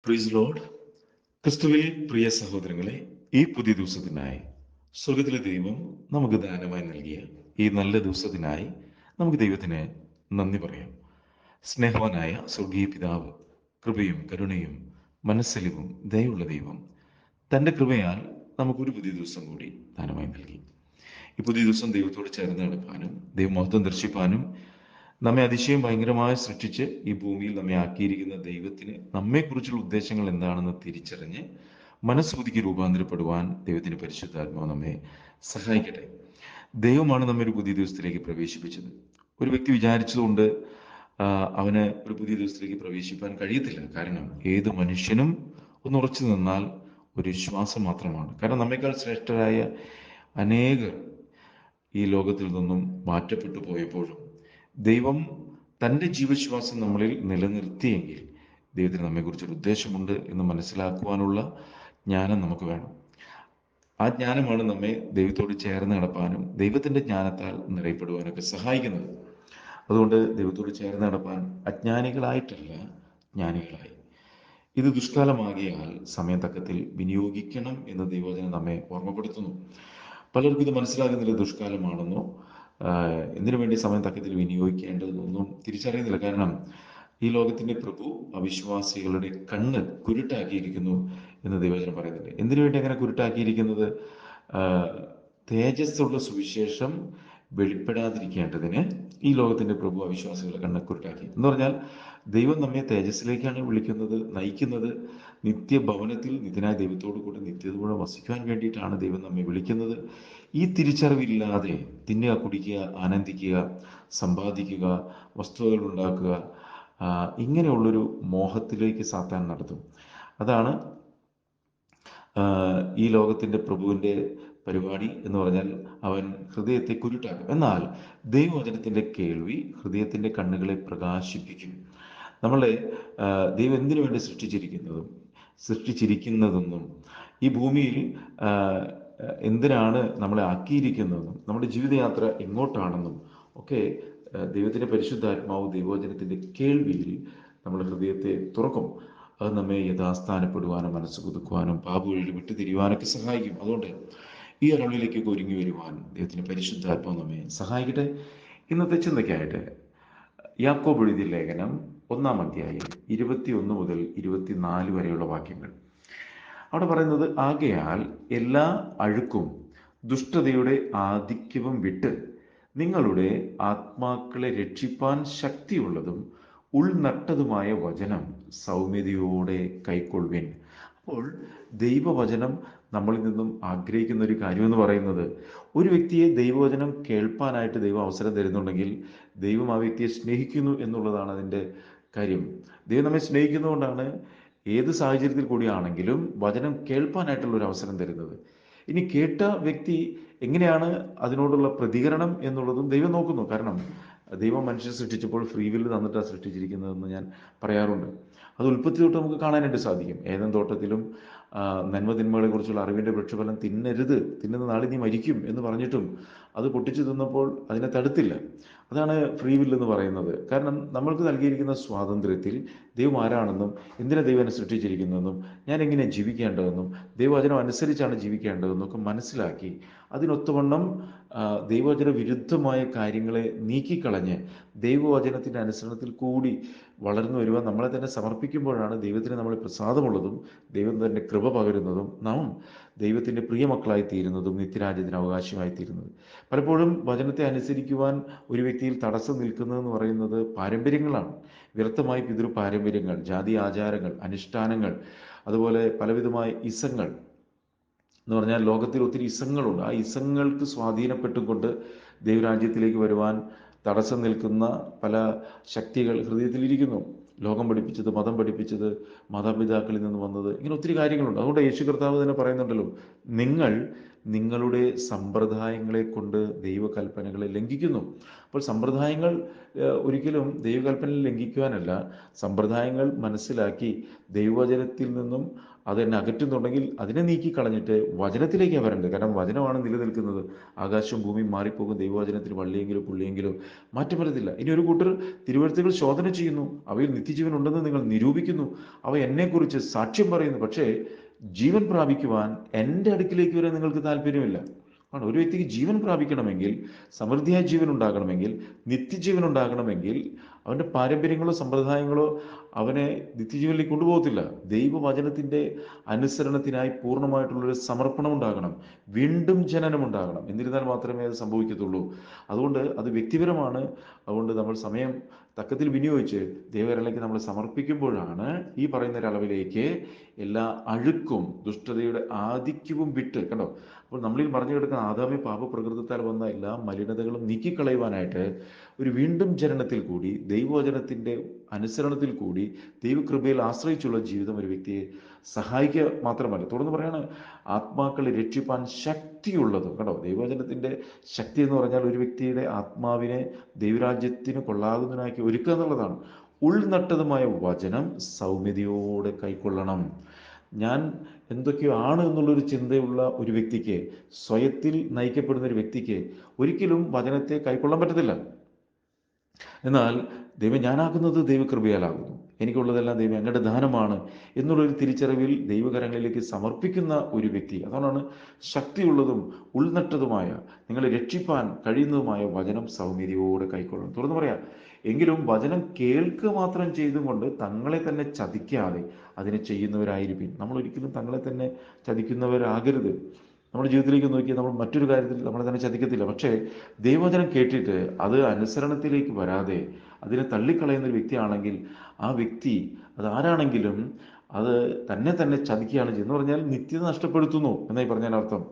പ്രീസ് Lord. ക്രിസ്തുവിൽ പ്രിയ സഹോദരങ്ങളെ, ഈ പുതിയ ദിവസത്തിനായി സ്വർഗത്തിലെ ദൈവം നമുക്ക് ദാനമായി നൽകിയ ഈ നല്ല ദിവസത്തിനായി നമുക്ക് ദൈവത്തിന് നന്ദി പറയാം. സ്നേഹവാനായ സ്വർഗീയ പിതാവ്, കൃപയും കരുണയും മനസ്സലിവും ദയുള്ള ദൈവം തൻ്റെ കൃപയാൽ നമുക്കൊരു പുതിയ ദിവസം കൂടി ദാനമായി നൽകി. ഈ പുതിയ ദിവസം ദൈവത്തോട് ചേർന്ന് നടപ്പാനും ദൈവമഹത്വം ദർശിപ്പാനും നമ്മെ അതിശയം ഭയങ്കരമായി സൃഷ്ടിച്ച് ഈ ഭൂമിയിൽ നമ്മെ ആക്കിയിരിക്കുന്ന ദൈവത്തിന് നമ്മെക്കുറിച്ചുള്ള ഉദ്ദേശങ്ങൾ എന്താണെന്ന് തിരിച്ചറിഞ്ഞ് മനസ്സുതിക്ക് രൂപാന്തരപ്പെടുവാൻ ദൈവത്തിന് പരിശുദ്ധാത്മാവ് നമ്മെ സഹായിക്കട്ടെ. ദൈവമാണ് നമ്മെ ഒരു പുതിയ ദിവസത്തിലേക്ക് പ്രവേശിപ്പിച്ചത്. ഒരു വ്യക്തി വിചാരിച്ചതുകൊണ്ട് അവന് ഒരു പുതിയ ദിവസത്തിലേക്ക് പ്രവേശിപ്പാൻ കഴിയത്തില്ല. കാരണം ഏത് മനുഷ്യനും ഒന്ന് ഉറച്ചു നിന്നാൽ ഒരു വിശ്വാസം മാത്രമാണ്. കാരണം നമ്മേക്കാൾ ശ്രേഷ്ഠരായ അനേകർ ഈ ലോകത്തിൽ നിന്നും മാറ്റപ്പെട്ടു പോയപ്പോഴും ദൈവം തൻ്റെ ജീവശ്വാസം നമ്മളിൽ നിലനിർത്തിയെങ്കിൽ ദൈവത്തിന് നമ്മെക്കുറിച്ചൊരു ഉദ്ദേശമുണ്ട് എന്ന് മനസ്സിലാക്കുവാനുള്ള ജ്ഞാനം നമുക്ക് വേണം. ആ ജ്ഞാനമാണ് നമ്മെ ദൈവത്തോട് ചേർന്ന് നടപ്പാനും ദൈവത്തിൻ്റെ ജ്ഞാനത്താൽ നിറയപ്പെടുവാനൊക്കെ സഹായിക്കുന്നത്. അതുകൊണ്ട് ദൈവത്തോട് ചേർന്ന് നടപ്പാൻ അജ്ഞാനികളായിട്ടല്ല, ജ്ഞാനികളായി. ഇത് ദുഷ്കാലമാകിയാൽ സമയം തക്കത്തിൽ വിനിയോഗിക്കണം എന്ന് ദൈവവചനം നമ്മെ ഓർമ്മപ്പെടുത്തുന്നു. പലർക്കും ഇത് മനസ്സിലാകുന്നില്ല, ദുഷ്കാലമാണെന്നോ എന്തിനു വേണ്ടി സമയം തക്കത്തിൽ വിനിയോഗിക്കേണ്ടതെന്നൊന്നും തിരിച്ചറിയുന്നില്ല. കാരണം ഈ ലോകത്തിന്റെ പ്രഭു അവിശ്വാസികളുടെ കണ്ണ് കുരുട്ടാക്കിയിരിക്കുന്നു എന്ന് ദൈവവചനം പറയുന്നുണ്ട്. എന്തിനു വേണ്ടി അങ്ങനെ കുരുട്ടാക്കിയിരിക്കുന്നത്? തേജസ്സുള്ള സുവിശേഷം വെളിപ്പെടാതിരിക്കേണ്ടതിന് ഈ ലോകത്തിന്റെ പ്രഭു അവിശ്വാസികളുടെ കണ്ണ് കുരുട്ടാക്കി എന്ന് പറഞ്ഞാൽ, ദൈവം നമ്മെ തേജസ്സിലേക്കാണ് വിളിക്കുന്നത്, നയിക്കുന്നത്. നിത്യഭവനത്തിൽ നിത്യനായ ദൈവത്തോടു കൂടെ നിത്യതയോടെ വസിക്കുവാൻ വേണ്ടിയിട്ടാണ് ദൈവം നമ്മെ വിളിക്കുന്നത്. ഈ തിരിച്ചറിവില്ലാതെ തിന്നുക, കുടിക്കുക, ആനന്ദിക്കുക, സമ്പാദിക്കുക, വസ്തുവകൾ ഉണ്ടാക്കുക, ഇങ്ങനെയുള്ളൊരു മോഹത്തിലേക്ക് സാത്താൻ നടത്തും. അതാണ് ഈ ലോകത്തിൻ്റെ പ്രഭുവിൻ്റെ പരിപാടി എന്ന് പറഞ്ഞാൽ അവൻ ഹൃദയത്തെ കുരുട്ടാക്കും. എന്നാൽ ദൈവവചനത്തിൻ്റെ കേൾവി ഹൃദയത്തിൻ്റെ കണ്ണുകളെ പ്രകാശിപ്പിക്കും. നമ്മളെ ദൈവം എന്തിനു വേണ്ടി സൃഷ്ടിച്ചിരിക്കുന്നതെന്നും ഈ ഭൂമിയിൽ എന്തിനാണ് നമ്മളെ ആക്കിയിരിക്കുന്നതെന്നും നമ്മുടെ ജീവിതയാത്ര എങ്ങോട്ടാണെന്നും ഒക്കെ ദൈവത്തിൻ്റെ പരിശുദ്ധാത്മാവ് ദൈവവചനത്തിൻ്റെ കേൾവിയിൽ നമ്മുടെ ഹൃദയത്തെ തുറക്കും. അത് നമ്മെ യഥാസ്ഥാനപ്പെടുവാനും മനസ്സ് പുതുക്കുവാനും പാപവഴിയിൽ വിട്ടുതിരിയുവാനൊക്കെ സഹായിക്കും. അതുകൊണ്ട് ഈ അരളിലേക്കൊക്കെ ഒരുങ്ങി വരുവാൻ ദൈവത്തിൻ്റെ പരിശുദ്ധാത്മാവ് നമ്മെ സഹായിക്കട്ടെ. ഇന്നത്തെ ചിന്തയ്ക്കായിട്ട് യാക്കോബ് എഴുതിയ ലേഖനം 1-ാം അധ്യായം 21 മുതൽ 24 വരെയുള്ള വാക്യങ്ങൾ. അവിടെ പറയുന്നത്, ആകയാൽ എല്ലാ അഴുക്കും ദുഷ്ടതയുടെ ആധിക്യവും വിട്ട് നിങ്ങളുടെ ആത്മാക്കളെ രക്ഷിപ്പാൻ ശക്തിയുള്ളതും ഉൾനട്ടതുമായ വചനം സൗമ്യതയോടെ കൈക്കൊള്ളുവിൻ. അപ്പോൾ ദൈവവചനം നമ്മളിൽ നിന്നും ആഗ്രഹിക്കുന്ന ഒരു കാര്യമെന്ന് പറയുന്നത്, ഒരു വ്യക്തിയെ ദൈവവചനം കേൾപ്പാനായിട്ട് ദൈവം അവസരം തരുന്നുണ്ടെങ്കിൽ ദൈവം ആ വ്യക്തിയെ സ്നേഹിക്കുന്നു എന്നുള്ളതാണ് അതിൻ്റെ കാര്യം. ദൈവം നമ്മെ സ്നേഹിക്കുന്നതുകൊണ്ടാണ് ഏത് സാഹചര്യത്തിൽ കൂടിയാണെങ്കിലും വചനം കേൾപ്പാനായിട്ടുള്ള ഒരു അവസരം തരുന്നത്. ഇനി കേട്ട വ്യക്തി എങ്ങനെയാണ് അതിനോടുള്ള പ്രതികരണം എന്നുള്ളതും ദൈവം നോക്കുന്നു. കാരണം ദൈവം മനുഷ്യനെ സൃഷ്ടിച്ചപ്പോൾ ഫ്രീ വില്ല് തന്നിട്ടാണ് സൃഷ്ടിച്ചിരിക്കുന്നതെന്ന് ഞാൻ പറയാറുണ്ട്. അത് ഉൽപ്പത്തി തൊട്ട് നമുക്ക് കാണാനായിട്ട് സാധിക്കും. ഏദൻ തോട്ടത്തിലും നന്മ തിന്മകളെ കുറിച്ചുള്ള അറിവിൻ്റെ വൃക്ഷഫലം തിന്നരുത്, തിന്നുന്ന നാളിൽ നീ മരിക്കും എന്ന് പറഞ്ഞിട്ടും അത് പൊട്ടിച്ചു തിന്നപ്പോൾ അതിനെ തടുത്തില്ല. അതാണ് ഫ്രീ വില്ല് എന്ന് പറയുന്നത്. കാരണം നമ്മൾക്ക് നൽകിയിരിക്കുന്ന സ്വാതന്ത്ര്യത്തിൽ ദൈവം ആരാണെന്നും എന്തിനാ ദൈവം സൃഷ്ടിച്ചിരിക്കുന്നതെന്നും ഞാൻ എങ്ങനെയാണ് ജീവിക്കേണ്ടതെന്നും ദൈവവചനം അനുസരിച്ചാണ് ജീവിക്കേണ്ടതെന്നും ഒക്കെ മനസ്സിലാക്കി അതിനൊത്തവണ്ണം ദൈവവചന വിരുദ്ധമായ കാര്യങ്ങളെ നീക്കിക്കളഞ്ഞ് ദൈവവചനത്തിൻ്റെ അനുസരണത്തിൽ കൂടി വളർന്നു വരുവാൻ നമ്മളെ തന്നെ സമർപ്പിക്കുമ്പോഴാണ് ദൈവത്തിന് നമ്മളെ പ്രസാദമുള്ളതും ദൈവം തന്നെ കൃപ പകരുന്നതും നാം ദൈവത്തിൻ്റെ പ്രിയമക്കളായി തീരുന്നതും നിത്യരാജ്യത്തിന് അവകാശമായി തീരുന്നത്. പലപ്പോഴും വചനത്തെ അനുസരിക്കുവാൻ ഒരു വ്യക്തിയിൽ തടസ്സം നിൽക്കുന്നതെന്ന് പറയുന്നത് പാരമ്പര്യങ്ങളാണ്. വ്യർത്ഥമായ പിതൃ പാരമ്പര്യങ്ങൾ, ജാതി ആചാരങ്ങൾ, അനുഷ്ഠാനങ്ങൾ, അതുപോലെ പലവിധമായ ഇസങ്ങൾ എന്ന് പറഞ്ഞാൽ ലോകത്തിൽ ഒത്തിരി ഇസങ്ങളുണ്ട്. ആ ഇസങ്ങൾക്ക് സ്വാധീനപ്പെട്ടുകൊണ്ട് ദൈവരാജ്യത്തിലേക്ക് വരുവാൻ തടസ്സം നിൽക്കുന്ന പല ശക്തികൾ ഹൃദയത്തിലിരിക്കുന്നു. ലോകം പഠിപ്പിച്ചത്, മതം പഠിപ്പിച്ചത്, മാതാപിതാക്കളിൽ നിന്ന് വന്നത്, ഇങ്ങനെ ഒത്തിരി കാര്യങ്ങളുണ്ട്. അതുകൊണ്ട് യേശു കർത്താവ് തന്നെ പറയുന്നുണ്ടല്ലോ, നിങ്ങൾ നിങ്ങളുടെ സമ്പ്രദായങ്ങളെ കൊണ്ട് ദൈവകൽപ്പനകളെ ലംഘിക്കുന്നു. അപ്പോൾ സമ്പ്രദായങ്ങൾ ഒരിക്കലും ദൈവകൽപ്പന ലംഘിക്കുവാനല്ല, സമ്പ്രദായങ്ങൾ മനസ്സിലാക്കി ദൈവവചനത്തിൽ നിന്നും അതെന്നെ അകറ്റുന്നുണ്ടെങ്കിൽ അതിനെ നീക്കിക്കളഞ്ഞിട്ട് വചനത്തിലേക്കാണ് വരേണ്ടത്. കാരണം വചനമാണ് നിലനിൽക്കുന്നത്. ആകാശവും ഭൂമിയും മാറിപ്പോകും, ദൈവവചനത്തിന് വള്ളിയെങ്കിലും പുള്ളിയെങ്കിലും മാറ്റം വരത്തില്ല. ഇനി ഒരു കൂട്ടർ തിരുവഴുത്തുകൾ ശോധന ചെയ്യുന്നു, അവയിൽ നിത്യജീവൻ ഉണ്ടെന്ന് നിങ്ങൾ നിരൂപിക്കുന്നു, അവ എന്നെക്കുറിച്ച് സാക്ഷ്യം പറയുന്നു, പക്ഷേ ജീവൻ പ്രാപിക്കുവാൻ എൻ്റെ അടുക്കിലേക്ക് വരാൻ നിങ്ങൾക്ക് താല്പര്യമില്ല. ആണ്, ഒരു വ്യക്തിക്ക് ജീവൻ പ്രാപിക്കണമെങ്കിൽ, സമൃദ്ധിയായ ജീവൻ ഉണ്ടാകണമെങ്കിൽ, നിത്യജീവൻ ഉണ്ടാകണമെങ്കിൽ അവൻ്റെ പാരമ്പര്യങ്ങളോ സമ്പ്രദായങ്ങളോ അവനെ നിത്യജീവനിലേക്ക് കൊണ്ടുപോകത്തില്ല. ദൈവവചനത്തിൻ്റെ അനുസരണത്തിനായി പൂർണ്ണമായിട്ടുള്ളൊരു സമർപ്പണം ഉണ്ടാകണം, വീണ്ടും ജനനം ഉണ്ടാകണം. എന്നിരുന്നാൽ മാത്രമേ അത് സംഭവിക്കത്തുള്ളൂ. അതുകൊണ്ട് അത് വ്യക്തിപരമാണ്. അതുകൊണ്ട് നമ്മൾ സമയം തക്കത്തിൽ വിനിയോഗിച്ച് ദൈവകരങ്ങളിലേക്ക് നമ്മൾ സമർപ്പിക്കുമ്പോഴാണ് ഈ പറയുന്ന ഒരളവിലേക്ക് എല്ലാ അഴുക്കും ദുഷ്ടതയുടെ ആധിക്യവും വിട്ട്, കണ്ടോ, അപ്പോൾ നമ്മളിൽ മറിഞ്ഞു കിടക്കുന്ന ആദാമ്യ പാപപ്രകൃതത്താൽ വന്ന എല്ലാ മലിനതകളും നീക്കിക്കളയുവാനായിട്ട് ഒരു വീണ്ടും ജനനത്തിൽ കൂടി, ദൈവവചനത്തിൻ്റെ അനുസരണത്തിൽ കൂടി, ദൈവകൃപയിൽ ആശ്രയിച്ചുള്ള ജീവിതം ഒരു വ്യക്തിയെ സഹായിക്കുക മാത്രമല്ല, തുടർന്ന് പറയാണ്, ആത്മാക്കളെ രക്ഷിപ്പാൻ ശക്തിയുള്ളതും. കണ്ടോ, ദൈവവചനത്തിൻ്റെ ശക്തി എന്ന് പറഞ്ഞാൽ ഒരു വ്യക്തിയുടെ ആത്മാവിനെ ദൈവരാജ്യത്തിന് കൊള്ളാകുന്നതിനാക്കി ഒരുക്കുക എന്നുള്ളതാണ്. ഉൾനട്ടതുമായ വചനം സൗമ്യതയോടെ കൈക്കൊള്ളണം. ഞാൻ എന്തൊക്കെയോ ആണ് എന്നുള്ളൊരു ചിന്തയുള്ള ഒരു വ്യക്തിക്ക്, സ്വയത്തിൽ നയിക്കപ്പെടുന്ന ഒരു വ്യക്തിക്ക് ഒരിക്കലും വചനത്തെ കൈക്കൊള്ളാൻ പറ്റത്തില്ല. എന്നാൽ ദൈവം ഞാനാക്കുന്നത് ദൈവകൃപയാലാകുന്നു, എനിക്കുള്ളതെല്ലാം ദൈവം അങ്ങയുടെ ദാനമാണ് എന്നുള്ളൊരു തിരിച്ചറിവിൽ ദൈവകരങ്ങളിലേക്ക് സമർപ്പിക്കുന്ന ഒരു വ്യക്തി, അതുകൊണ്ടാണ് ശക്തിയുള്ളതും ഉൾനട്ടതുമായ, നിങ്ങളെ രക്ഷിപ്പാൻ കഴിയുന്നതുമായ വചനം സൗമ്യതയോടെ കൈക്കൊള്ളണം. തുറന്നു പറയാം, എങ്കിലും വചനം കേൾക്കുക മാത്രം ചെയ്തുകൊണ്ട് തങ്ങളെ തന്നെ ചതിക്കാതെ അതിനെ ചെയ്യുന്നവരായിരിക്കും. നമ്മൾ ഒരിക്കലും തങ്ങളെ തന്നെ ചതിക്കുന്നവരാകരുത്. നമ്മുടെ ജീവിതത്തിലേക്ക് നോക്കിയാൽ നമ്മൾ മറ്റൊരു കാര്യത്തിൽ നമ്മളെ തന്നെ ചതിക്കത്തില്ല. പക്ഷേ ദൈവവചനം കേട്ടിട്ട് അത് അനുസരണത്തിലേക്ക് വരാതെ അതിനെ തള്ളിക്കളയുന്ന ഒരു വ്യക്തിയാണെങ്കിൽ ആ വ്യക്തി, അതാരാണെങ്കിലും, അത് തന്നെ ചതിക്കുകയാണ് ചെയ്യുന്നത്. എന്ന് പറഞ്ഞാൽ നിത്യത നഷ്ടപ്പെടുത്തുന്നു എന്നായി പറഞ്ഞാൽ അർത്ഥം.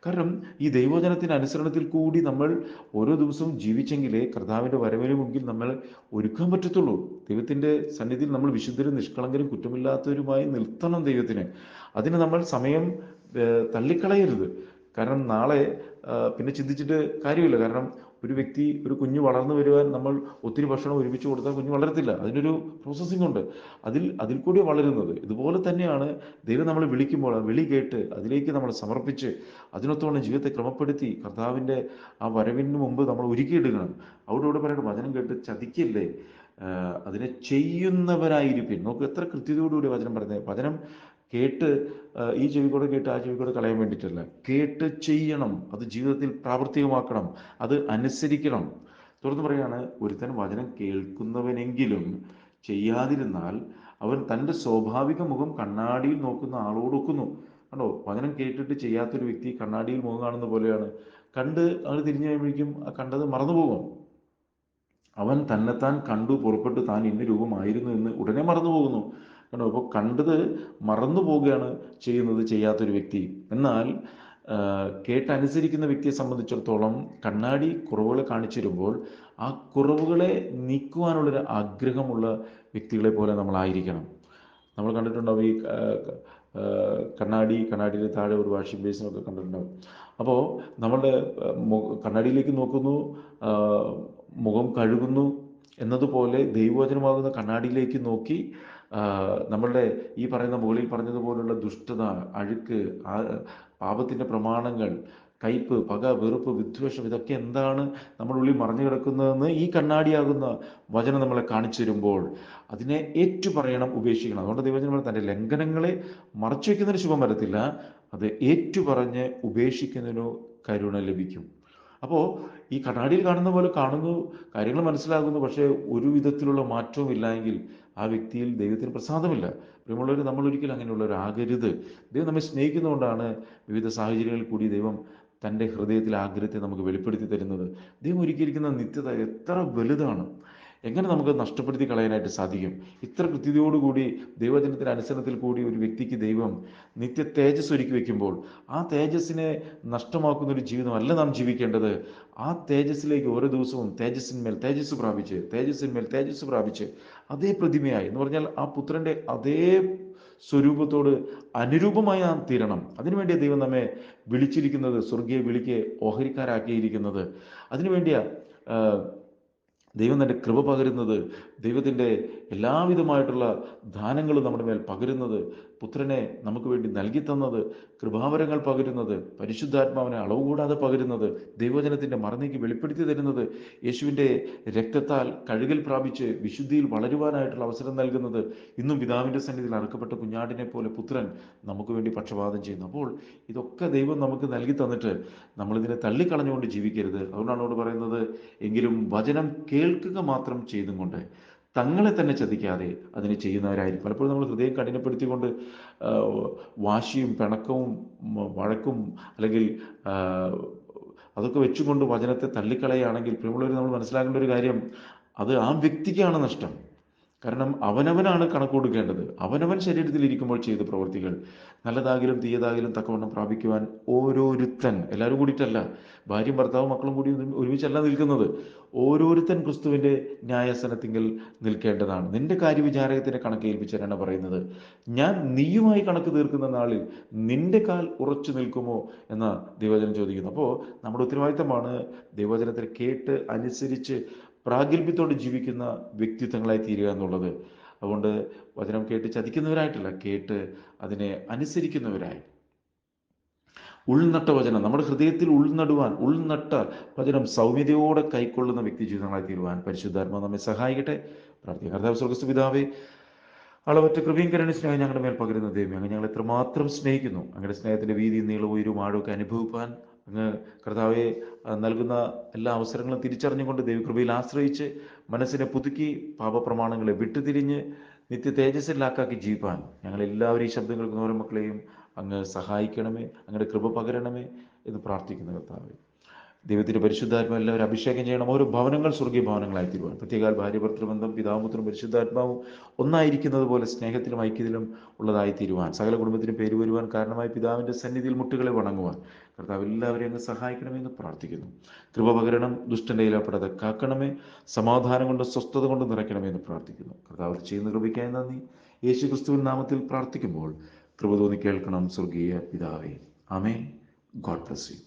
കാരണം ഈ ദൈവവചനത്തിൻ്റെ അനുസരണത്തിൽ കൂടി നമ്മൾ ഓരോ ദിവസവും ജീവിച്ചെങ്കിലേ കർത്താവിൻ്റെ വരവിന് മുമ്പിൽ നമ്മൾ ഒരുക്കാൻ പറ്റത്തുള്ളൂ. ദൈവത്തിൻ്റെ സന്നിധിയിൽ നമ്മൾ വിശുദ്ധരും നിഷ്കളങ്കരും കുറ്റമില്ലാത്തവരുമായി നിർത്തണം ദൈവത്തിന്. അതിന് നമ്മൾ സമയം തള്ളിക്കളയരുത്. കാരണം നാളെ പിന്നെ ചിന്തിച്ചിട്ട് കാര്യമില്ല. കാരണം ഒരു വ്യക്തി, ഒരു കുഞ്ഞ് വളർന്നു വരുവാൻ നമ്മൾ ഒത്തിരി ഭക്ഷണം ഒരുമിച്ച് കൊടുത്താൽ കുഞ്ഞ് വളരത്തില്ല. അതിനൊരു പ്രോസസ്സിംഗ് ഉണ്ട്, അതിൽ കൂടി വളരുന്നത്. ഇതുപോലെ തന്നെയാണ് ദൈവം നമ്മളെ വിളിക്കുമ്പോൾ ആ വിളി കേട്ട് അതിലേക്ക് നമ്മൾ സമർപ്പിച്ച് അതിനൊത്തോളം ജീവിതത്തെ ക്രമപ്പെടുത്തി കർത്താവിൻ്റെ ആ വരവിന് മുമ്പ് നമ്മൾ ഒരുക്കിയെടുക്കണം. അവിടെ പറയട്ടെ, വചനം കേട്ട് ചതിക്കില്ലേ, അതിനെ ചെയ്യുന്നവരായിരിക്കും. നമുക്ക് എത്ര കൃത്യതയോടുകൂടി വചനം പറയുന്നത്. വചനം കേട്ട് ഈ ചെവിക്കൂടെ കേട്ട് ആ ചെവിക്കൂടെ കളയാൻ വേണ്ടിയിട്ടല്ല, കേട്ട് ചെയ്യണം, അത് ജീവിതത്തിൽ പ്രാവർത്തികമാക്കണം, അത് അനുസരിക്കണം. തുറന്നു പറയാണ്, ഒരുത്തൻ വചനം കേൾക്കുന്നവനെങ്കിലും ചെയ്യാതിരുന്നാൽ അവൻ തൻ്റെ സ്വാഭാവിക മുഖം കണ്ണാടിയിൽ നോക്കുന്ന ആളോട് ഒക്കുന്നു. കണ്ടോ, വചനം കേട്ടിട്ട് ചെയ്യാത്തൊരു വ്യക്തി കണ്ണാടിയിൽ മുഖം കാണുന്ന പോലെയാണ്. കണ്ട് അത് തിരിഞ്ഞു കഴിയുമ്പോഴേക്കും ആ കണ്ടത് മറന്നുപോകും. അവൻ തന്നെത്താൻ കണ്ടു പുറപ്പെട്ടു താൻ ഇന്ന രൂപമായിരുന്നു എന്ന് ഉടനെ മറന്നു പോകുന്നു. കണ്ടോ, അപ്പോൾ കണ്ടത് മറന്നു പോവുകയാണ് ചെയ്യുന്നത് ചെയ്യാത്തൊരു വ്യക്തി. എന്നാൽ കേട്ടനുസരിക്കുന്ന വ്യക്തിയെ സംബന്ധിച്ചിടത്തോളം കണ്ണാടി കുറവുകളെ കാണിച്ചു തരുമ്പോൾ ആ കുറവുകളെ നീക്കുവാനുള്ളൊരു ആഗ്രഹമുള്ള വ്യക്തികളെ പോലെ നമ്മളായിരിക്കണം. നമ്മൾ കണ്ടിട്ടുണ്ടാവും ഈ കണ്ണാടിയിൽ താഴെ ഒരു വാഷിംഗ് ബേസിനൊക്കെ കണ്ടിട്ടുണ്ടാവും. അപ്പോൾ നമ്മളുടെ കണ്ണാടിയിലേക്ക് നോക്കുന്നു, മുഖം കഴുകുന്നു എന്നതുപോലെ ദൈവവചനമാകുന്ന കണ്ണാടിയിലേക്ക് നോക്കി നമ്മളുടെ ഈ പറയുന്ന മുകളിൽ പറഞ്ഞതുപോലുള്ള ദുഷ്ടത, അഴുക്ക്, പാപത്തിൻ്റെ പ്രമാണങ്ങൾ, കയ്പ്, പക, വെറുപ്പ്, വിദ്വേഷം, ഇതൊക്കെ എന്താണ് നമ്മുടെ ഉള്ളിൽ മറഞ്ഞു കിടക്കുന്നതെന്ന് ഈ കണ്ണാടിയാകുന്ന വചനം നമ്മളെ കാണിച്ചു തരുമ്പോൾ അതിനെ ഏറ്റുപറയണം, ഉപേക്ഷിക്കണം. അതുകൊണ്ട് ദൈവജനം തൻ്റെ ലംഘനങ്ങളെ മറച്ചു വയ്ക്കുന്നതിന് ശുഭം വരത്തില്ല, അത് ഏറ്റുപറഞ്ഞ് ഉപേക്ഷിക്കുന്നതിനോ കരുണ ലഭിക്കും. അപ്പോൾ ഈ കണ്ണാടിയിൽ കാണുന്ന പോലെ കാണുന്നു, കാര്യങ്ങൾ മനസ്സിലാകുന്നു, പക്ഷേ ഒരു വിധത്തിലുള്ള മാറ്റവും ഇല്ല എങ്കിൽ ആ വ്യക്തിയിൽ ദൈവത്തിന് പ്രസാദമില്ല. പ്രിയമുള്ളവർ, നമ്മൾ ഒരിക്കലും അങ്ങനെയുള്ളവരാകരുത്. ദൈവം നമ്മെ സ്നേഹിക്കുന്നതുകൊണ്ടാണ് വിവിധ സാഹചര്യങ്ങളിൽ കൂടി ദൈവം തൻ്റെ ഹൃദയത്തിലെ ആഗ്രഹത്തെ നമുക്ക് വെളിപ്പെടുത്തി തരുന്നത്. ദൈവം ഒരുക്കിയിരിക്കുന്ന നിത്യത എത്ര വലുതാണ്, എങ്ങനെ നമുക്ക് നഷ്ടപ്പെടുത്തി കളയാനായിട്ട് സാധിക്കും? ഇത്ര കൃത്യതയോടുകൂടി ദൈവവചനത്തിൻ്റെ അനുസരണത്തിൽ കൂടി ഒരു വ്യക്തിക്ക് ദൈവം നിത്യ തേജസ് ഒരുക്കി വെക്കുമ്പോൾ ആ തേജസ്സിനെ നഷ്ടമാക്കുന്ന ഒരു ജീവിതമല്ല നാം ജീവിക്കേണ്ടത്. ആ തേജസ്സിലേക്ക് ഓരോ ദിവസവും തേജസ്സിന്മേൽ തേജസ് പ്രാപിച്ച് അതേ പ്രതിമയായി, എന്ന് പറഞ്ഞാൽ ആ പുത്രൻ്റെ അതേ സ്വരൂപത്തോട് അനുരൂപമായി നാം തീരണം. അതിനുവേണ്ടി ദൈവം നമ്മെ വിളിച്ചിരിക്കുന്നത്, സ്വർഗീയ വിളിക്ക് ഓഹരിക്കാരാക്കിയിരിക്കുന്നത്. അതിനുവേണ്ടിയാ ദൈവം തൻ്റെ കൃപ പകരുന്നത്, ദൈവത്തിൻ്റെ എല്ലാവിധമായിട്ടുള്ള ദാനങ്ങളും നമ്മുടെ മേൽ പകരുന്നത്, പുത്രനെ നമുക്ക് വേണ്ടി നൽകി തന്നത്, കൃപാവരങ്ങൾ പകരുന്നത്, പരിശുദ്ധാത്മാവിനെ അളവ് കൂടാതെ പകരുന്നത്, ദൈവജനത്തിൻ്റെ മറനീക്കി വെളിപ്പെടുത്തി തരുന്നത്, യേശുവിൻ്റെ രക്തത്താൽ കഴുകൽ പ്രാപിച്ച് വിശുദ്ധിയിൽ വളരുവാനായിട്ടുള്ള അവസരം നൽകുന്നത്, ഇന്നും പിതാവിൻ്റെ സന്നിധിയിൽ അറുക്കപ്പെട്ട കുഞ്ഞാടിനെ പോലെ പുത്രൻ നമുക്ക് വേണ്ടി പക്ഷപാതം ചെയ്യുന്നു. അപ്പോൾ ഇതൊക്കെ ദൈവം നമുക്ക് നൽകി തന്നിട്ട് നമ്മളിതിനെ തള്ളിക്കളഞ്ഞുകൊണ്ട് ജീവിക്കരുത്. അതുകൊണ്ടാണ് അവിടെ പറയുന്നത്, എങ്കിലും വചനം കേൾക്കുക മാത്രം ചെയ്തും കൊണ്ട് തങ്ങളെ തന്നെ ചതിക്കാതെ അതിനെ ചെയ്യുന്നവരായിരിക്കും. പലപ്പോഴും നമ്മൾ ഹൃദയം കഠിനപ്പെടുത്തിക്കൊണ്ട് വാശിയും പിണക്കവും വഴക്കും അല്ലെങ്കിൽ അതൊക്കെ വെച്ചുകൊണ്ട് വചനത്തെ തള്ളിക്കളയുകയാണെങ്കിൽ, പ്രിയമുള്ളവർ, നമ്മൾ മനസ്സിലാക്കേണ്ട ഒരു കാര്യം, അത് ആ വ്യക്തിക്കാണ് നഷ്ടം. കാരണം അവനവനാണ് കണക്ക് കൊടുക്കേണ്ടത്. അവനവൻ ശരീരത്തിൽ ഇരിക്കുമ്പോൾ ചെയ്ത പ്രവൃത്തികൾ നല്ലതാകിലും തീയതാകിലും തക്കവണ്ണം പ്രാപിക്കുവാൻ ഓരോരുത്തൻ, എല്ലാവരും കൂടിയിട്ടല്ല, ഭാര്യയും ഭർത്താവും മക്കളും കൂടി ഒരുമിച്ചല്ല നിൽക്കുന്നത്, ഓരോരുത്തൻ ക്രിസ്തുവിൻ്റെ ന്യായാസനത്തിങ്കിൽ നിൽക്കേണ്ടതാണ്. നിന്റെ കാര്യവിചാരകത്തിൻ്റെ കണക്ക് ഏൽപ്പിച്ചാണ് പറയുന്നത്. ഞാൻ നീയുമായി കണക്ക് തീർക്കുന്ന നാളിൽ നിന്റെ കാൽ ഉറച്ചു നിൽക്കുമോ എന്ന ദൈവവചനം ചോദിക്കുന്നു. അപ്പോൾ നമ്മുടെ ഉത്തരവാദിത്തമാണ് ദൈവവചനത്തെ കേട്ട് അനുസരിച്ച് പ്രാഗൽഭ്യത്തോടെ ജീവിക്കുന്ന വ്യക്തിത്വങ്ങളായി തീരുക എന്നുള്ളത്. അതുകൊണ്ട് വചനം കേട്ട് ചതിക്കുന്നവരായിട്ടല്ല, കേട്ട് അതിനെ അനുസരിക്കുന്നവരായി. ഉൾനട്ട വചനം നമ്മുടെ ഹൃദയത്തിൽ ഉൾനടുവാൻ, ഉൾനട്ട വചനം സൗമ്യതയോടെ കൈക്കൊള്ളുന്ന വ്യക്തി ജീവിതങ്ങളായി തീരുവാൻ പരിശുദ്ധാത്മാവ് നമ്മെ സഹായിക്കട്ടെ. പ്രാർത്ഥിക്കാം. കർത്താവ് സ്വർഗ്ഗസ്ഥ പിതാവേ, അളവറ്റ കൃപയും കരുണയും സ്നേഹം ഞങ്ങളുടെ മേൽ പകരുന്ന ദൈവമേ, അങ്ങ് ഞങ്ങൾ എത്രമാത്രം സ്നേഹിക്കുന്നു. അങ്ങയുടെ സ്നേഹത്തിൻ്റെ വീതിയും നീളവും ഉയരവും ആഴമൊക്കെ അനുഭവിപ്പാൻ അങ്ങ് കർത്താവെ നൽകുന്ന എല്ലാ അവസരങ്ങളും തിരിച്ചറിഞ്ഞുകൊണ്ട് ദൈവകൃപയിൽ ആശ്രയിച്ച് മനസ്സിനെ പുതുക്കി പാപപ്രമാണങ്ങളെ വിട്ടുതിരിഞ്ഞ് നിത്യ തേജസ്സിലാക്കി ജീവിപ്പാൻ ഞങ്ങളെല്ലാവരും ഈ ശബ്ദം കേൾക്കുന്ന ഓരോ മക്കളെയും അങ്ങ് സഹായിക്കണമേ, അങ്ങയുടെ കൃപ പകരണമേ എന്ന് പ്രാർത്ഥിക്കുന്ന കർത്താവേ. ദൈവത്തിൻ്റെ പരിശുദ്ധാത്മാവ് എല്ലാവരും അഭിഷേകം ചെയ്യണം. ഓരോ ഭവനങ്ങൾ സ്വർഗീയ ഭവനങ്ങളായി തീരുവാൻ, പ്രത്യേക ഭാര്യ ഭർത്തൃബന്ധം പിതാവും പുത്രനും പരിശുദ്ധാത്മാവും ഒന്നായിരിക്കുന്നത് പോലെ സ്നേഹത്തിലും ഐക്യത്തിലും ഉള്ളതായി തീരുവാൻ, സകല കുടുംബത്തിനും പേര് വരുവാൻ കാരണമായി പിതാവിൻ്റെ സന്നിധിയിൽ മുട്ടുകളെ വണങ്ങുവാൻ കർത്താവ് എല്ലാവരെയും അങ്ങ് സഹായിക്കണമെന്ന് പ്രാർത്ഥിക്കുന്നു. കൃപ പകരണം, ദുഷ്ടൻ്റെ ഇലപ്പെടാതെ കാക്കണമേ, സമാധാനം കൊണ്ട് സ്വസ്ഥത കൊണ്ട് നിറയ്ക്കണമെന്ന് പ്രാർത്ഥിക്കുന്നു. കർത്താവ് ചെയ്യുന്ന കൃപയ്ക്കായി നന്ദി. യേശു ക്രിസ്തുവിൻ നാമത്തിൽ പ്രാർത്ഥിക്കുമ്പോൾ കൃപ തോന്നി കേൾക്കണം സ്വർഗീയ പിതാവേ. ആമേൻ. God bless U.